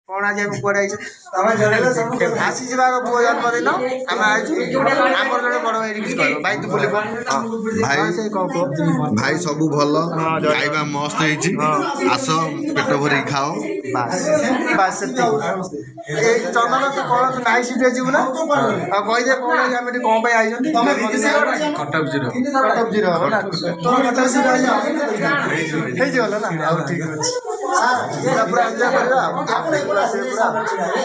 कौन आज हम कुआडे आसी जा पुओ जन्मदिन आम आमर जड़े बड़ भाई किस कह भाई तू बोले भाई भाई सब भल खाइबा मस्त आस पेट भरी खाओ बस चंदन तू कौन तू नाइट शिफ्ट जीव ना कहीदे कौन आम कौन पे आई कटक जीरो कटक जीरो ना तो कटक जीरो ना ठीक अच्छे पूरा एंजॉय करवा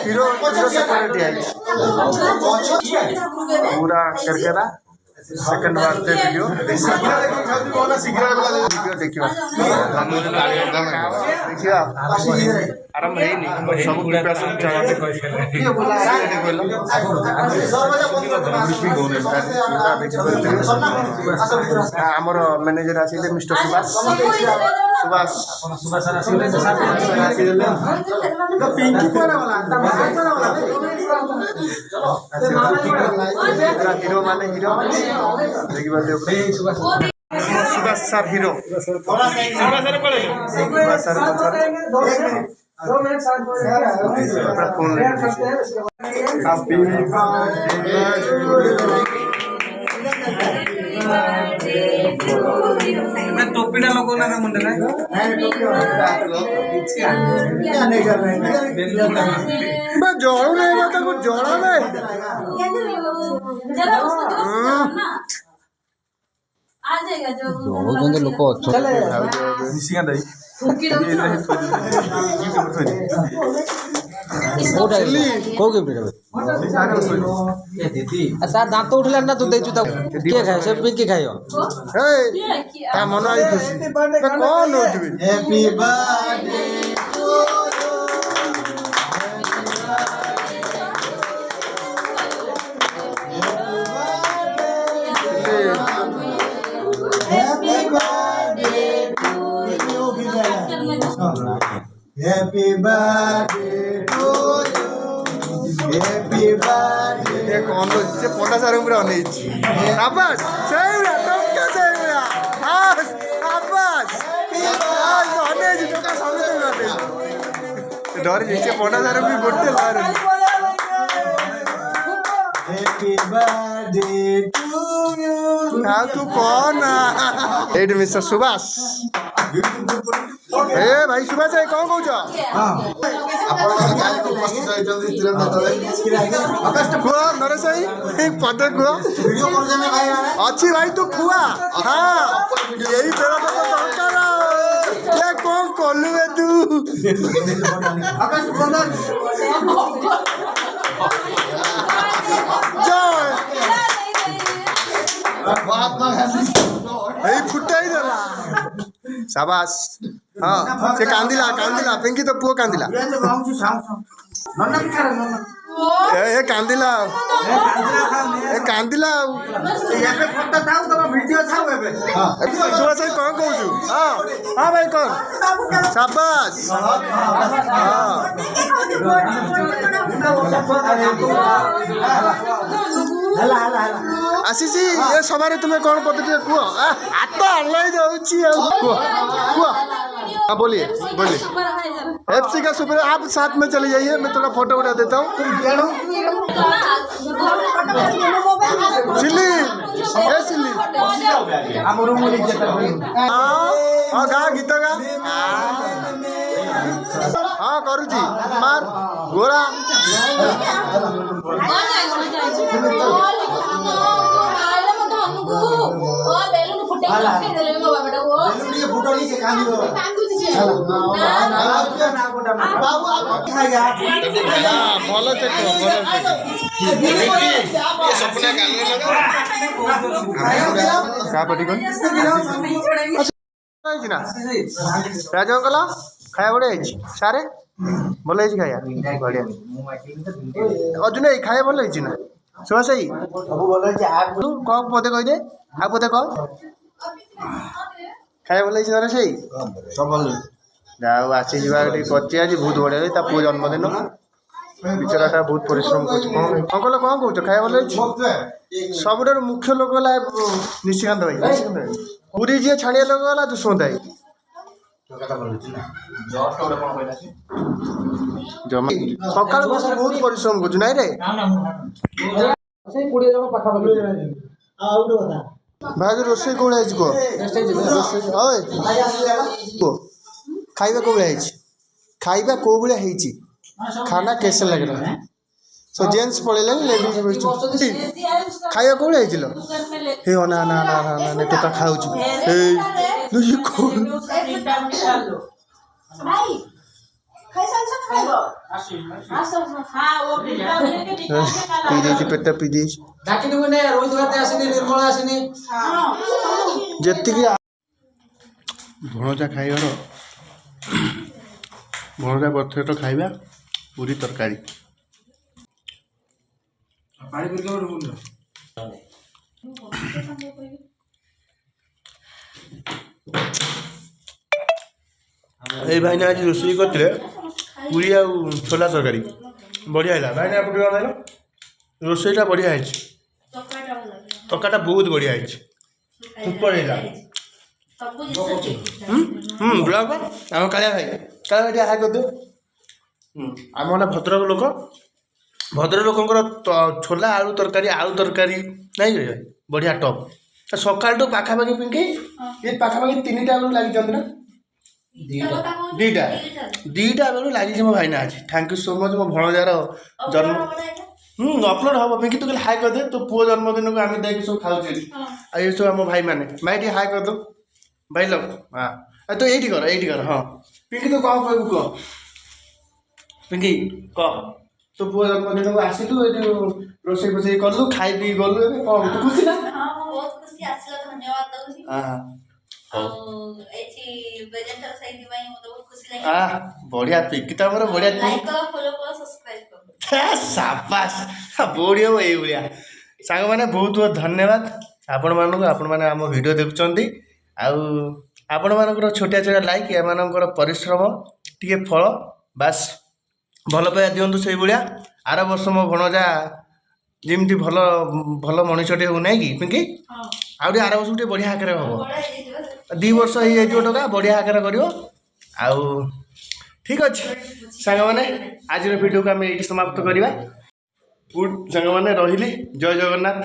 हीरो हीरो से पूरा करकेरा सेकंड बार से वीडियो देखिए आरंभ है सब प्रिपरेशन आमर मैनेजर आसिले मिस्टर सुभाष हिरो माने हिरो सुभाष सर हिरो सुभाष सर टोपीटा लगौना ना मुंडे ना जड़ नहीं जड़ा नहीं लोक सार दांत उठला ना तू देचु किए खाए से पिंकी खाइयो ता मन आई खुशी कौन होतबे happy birthday Happy birthday to you. Happy birthday. ये कौन लोग इसे पोटा सारे ऊपर आने इच्छी। आवाज़ सही है तो क्या सही है आज आवाज़ आज आने इच्छी तो क्या सामने तो जाते डर इसे पोटा सारे भी बोलते ला रहे Happy birthday to you. हाँ तू कौन है? एड मिस्टर सुभाष ए भाई सुभाष भाई कौन कौच खुआ नरेश भाई पद खुआ अच्छी भाई तू खुआ हाँ यही तेरा तो दरकार ये कौन कलु है तू फुटा ही देला शाबाश हाँ से कांदिला कांदिला पिंकी तो पुओ कांदिला ए कांदिला ए कांदिला एबे फोटो थाउ तब वीडियो थाउ एबे सुबह से कौन कहू हां हां भाई कौन शाबाश हला हला हला आशीष ये सवारे तुम्हें कौन पद्धति कुआ हाथ हलाई जाउची कुआ हाँ बोलिए बोलिए एफसी का सुपर आप साथ में चले जाइए मैं थोड़ा फोटो उठा देता हूँ सिल्ली ए सिल्ली हाँ गा गीत गा हाँ करुची मार गोरा भल से राजा कला खाया बढ़िया सारे भल खाया बढ़िया अर्जुन खाया भल ना सुभाष भाई कौन पदे कहीदे आ पदे कह खाया भल नरेश भाई जाओ आसी कर आज बहुत बढ़िया पुओ जन्मदिन बिचराटा बहुत परिश्रम कर कौन कौच खाया भल सब मुख्य लोक निशिकांत भाई पूरी जी छाड़िया लोक गला दुष्मंत भाई ଜମା ସକାଳୁ ବସି ବହୁତ ପରିଶ୍ରମ କରୁଛୁ ନାଇଁ ରେ ସେଇ 20 ଜଣ ପାଖାପାଖି। ଭାଇ ରୋଷେଇ କୋଉ ଭଳିଆ ହେଇଛି କୁହ କୁହ ଖାଇବା କୋଉ ଭଳିଆ ହେଇଛି ଖାଇବା କୋଉ ଭଳିଆ ହେଇଛି ଖାନା କେସେ ଲାଗିଲା ସୋ ଜେନ୍ସ ପଳେଇଲେଣି ଲେଡିଜ ଖାଇବା କୋଉ ଭଳିଆ ହେଇছিল ହେ ନା ନା ନା ନା ନା ଟୋକା ଖାଉଛି ଏଇ ପିଇ ଦେଇଛି ପେଟ ପିଇ ଦେଇଛି ଡାକିନି ମାନେ ରୋହିତ ଘାତେ ଆସିନି ନିର୍ମଳା ଆସିନି ଯେତିକି ଭଣଜା ଖାଇବାର ଭଣଜା ବର୍ଥଡେ ଖାଇବା ପୁରୀ ତରକାରୀ ଏଇ ଭାଇନା ଆଜି ରୋଷେଇ କରିଥିଲେ ପୁରୀ ଆଉ ଛୋଲା ତରକାରୀ ବଢ଼ିଆ ହେଲା ଭାଇନା ଆପଣ କ'ଣ କହିଲ ରୋଷେଇଟା ବଢ଼ିଆ ହେଇଛି ତରକାରୀଟା ବହୁତ ବଢ଼ିଆ ହେଇଛି ସୁପର ହେଇଲା ବ୍ଲଗ ଆମ କାଳିଆ ଭାଇ ଟିକେ ହାଇ କରିଦିଅ ଆମ ମାନେ ଭଦ୍ରକ ଲୋକ ଭଦ୍ରକ ଲୋକଙ୍କର ଛୋଲା ଆଳୁ ତରକାରୀ ନାଇଁ ବଢ଼ିଆ ଟପ୍ ସକାଳଠୁ ପାଖାପାଖି ପିଙ୍କି ଏ ପାଖାପାଖି 3ଟା ବେଳକୁ ଲାଗିଛନ୍ତି ନା ଦିଟା ବେଳୁ ଲାଗିଛି ମୋ ଭାଇନା ଅଛି ଥ୍ୟାଙ୍କ ୟୁ ସୋ ମଚ୍ ମୋ ଭଣଜାର ଜନ୍ମ ଅପଲୋଡ଼ ହବ ପିଙ୍କି ତୁ ଖାଲି ହାଇ କରିଦେ ତୋ ପୁଅ ଜନ୍ମଦିନକୁ ଆମେ ଯାଇକି ସବୁ ଖାଉଛେ ଆଉ ଏ ସବୁ ଆମ ଭାଇମାନେ ଭାଇ ଟିକେ ହାଇ କରିଦଉ ଭାଇ ଲଗ ହଁ ତୁ ଏଇଠି କର ହଁ ପିଙ୍କି ତୁ କ'ଣ କହିବୁ କହ ପିଙ୍କି କହ ତୋ ପୁଅ ଜନ୍ମଦିନକୁ ଆସିଲୁ ଏଠି ରୋଷେଇ ଫୋଷେଇ କଲୁ ଖାଇ ପିଇ ଗଲୁ ଏବେ କ'ଣ ତୁ ଖୁସି ନା ବଢିଆ ପିଙ୍କି ତ ଆମର ବଢିଆ ସାବାସ ବଢିଆ ଏଇଭଳିଆ ସାଙ୍ଗମାନେ ବହୁତ ବହୁତ ଧନ୍ୟବାଦ ଆପଣମାନେ ଆମ ଭିଡ଼ିଓ ଦେଖୁଛନ୍ତି ଆଉ ଆପଣମାନଙ୍କର ଛୋଟିଆ ଛୋଟିଆ ଲାଇକ୍ ଏମାନଙ୍କର ପରିଶ୍ରମ ଟିକେ ଫଳ ବାସ୍ ଭଲ ପାଇବା ଦିଅନ୍ତୁ ସେଇଭଳିଆ ଆର ବର୍ଷ ମୋ ଭଣଜା ଯେମିତି ଭଲ ମଣିଷଟେ ହଉ ନାହିଁ କି ପିଙ୍କି ଆଉ ଟିକେ ଆର ବର୍ଷକୁ ଟିକେ ବଢ଼ିଆ ଆକାରରେ ହେବ 2 ବର୍ଷ ହେଇଯାଇଥିବ ଟଙ୍କା ବଢ଼ିଆ ଆକାରରେ କରିବ ଆଉ ଠିକ୍ ଅଛି ସାଙ୍ଗମାନେ ଆଜିର ଭିଡ଼ିଓକୁ ଆମେ ଏଇଠି ସମାପ୍ତ କରିବା ସାଙ୍ଗମାନେ ରହିଲି ଜୟ ଜଗନ୍ନାଥ।